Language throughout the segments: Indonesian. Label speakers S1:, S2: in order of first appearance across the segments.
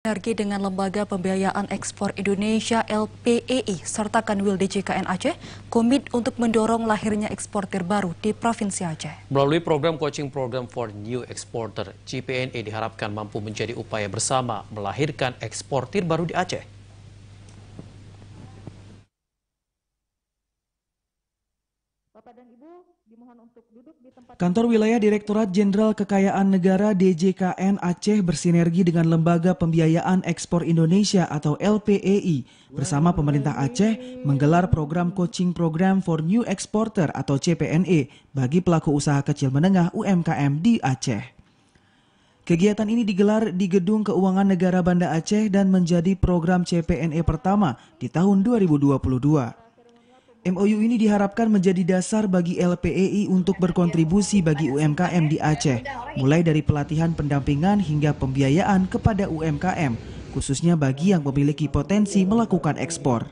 S1: Sinergi dengan Lembaga Pembiayaan Ekspor Indonesia LPEI serta Kanwil DJKN Aceh komit untuk mendorong lahirnya eksportir baru di Provinsi Aceh.
S2: Melalui program Coaching Program for New Exporter, CPNE diharapkan mampu menjadi upaya bersama melahirkan eksportir baru di Aceh.
S3: Kantor Wilayah Direktorat Jenderal Kekayaan Negara DJKN Aceh bersinergi dengan Lembaga Pembiayaan Ekspor Indonesia atau LPEI bersama pemerintah Aceh menggelar program Coaching Program for New Exporter atau CPNE bagi pelaku usaha kecil menengah UMKM di Aceh. Kegiatan ini digelar di Gedung Keuangan Negara Banda Aceh dan menjadi program CPNE pertama di tahun 2022. MOU ini diharapkan menjadi dasar bagi LPEI untuk berkontribusi bagi UMKM di Aceh, mulai dari pelatihan pendampingan hingga pembiayaan kepada UMKM, khususnya bagi yang memiliki potensi melakukan ekspor.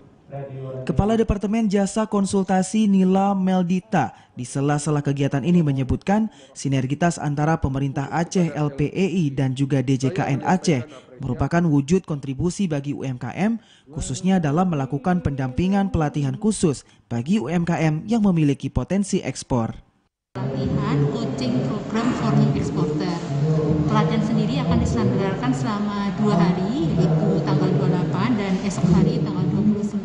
S3: Kepala Departemen Jasa Konsultasi Nila Meldita di sela-sela kegiatan ini menyebutkan sinergitas antara pemerintah Aceh, LPEI dan juga DJKN Aceh merupakan wujud kontribusi bagi UMKM khususnya dalam melakukan pendampingan pelatihan khusus bagi UMKM yang memiliki potensi ekspor.
S4: Pelatihan coaching program for new exporter. Pelatihan sendiri akan diselenggarakan selama 2 hari, yaitu tanggal 28 dan esok hari tanggal 29,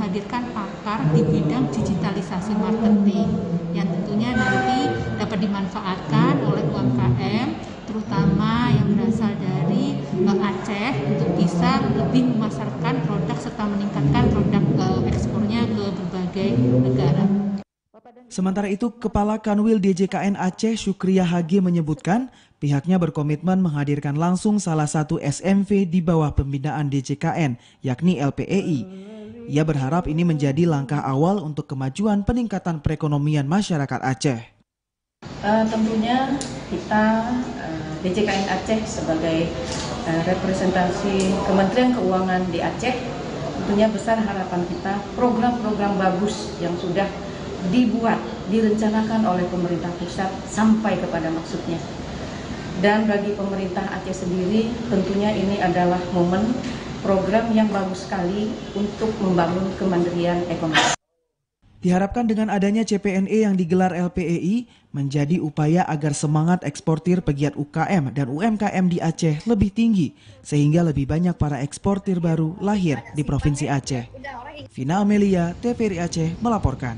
S4: menghadirkan pakar di bidang digitalisasi marketing yang tentunya nanti dapat dimanfaatkan oleh UMKM, terutama yang berasal dari Aceh untuk bisa lebih memasarkan produk serta meningkatkan produk ekspornya ke berbagai negara.
S3: Sementara itu, Kepala Kanwil DJKN Aceh Syukriya HG menyebutkan pihaknya berkomitmen menghadirkan langsung salah satu SMV di bawah pembinaan DJKN, yakni LPEI. Ia berharap ini menjadi langkah awal untuk kemajuan peningkatan perekonomian masyarakat Aceh.
S5: Tentunya kita DJKN Aceh sebagai representasi Kementerian Keuangan di Aceh, tentunya besar harapan kita program-program bagus yang sudah dibuat, direncanakan oleh pemerintah pusat sampai kepada maksudnya. Dan bagi pemerintah Aceh sendiri tentunya ini adalah momen program yang bagus sekali untuk membangun kemandirian ekonomi.
S3: Diharapkan dengan adanya CPNE yang digelar LPEI menjadi upaya agar semangat eksportir pegiat UKM dan UMKM di Aceh lebih tinggi sehingga lebih banyak para eksportir baru lahir di Provinsi Aceh. Vina Amelia, TVRI Aceh melaporkan.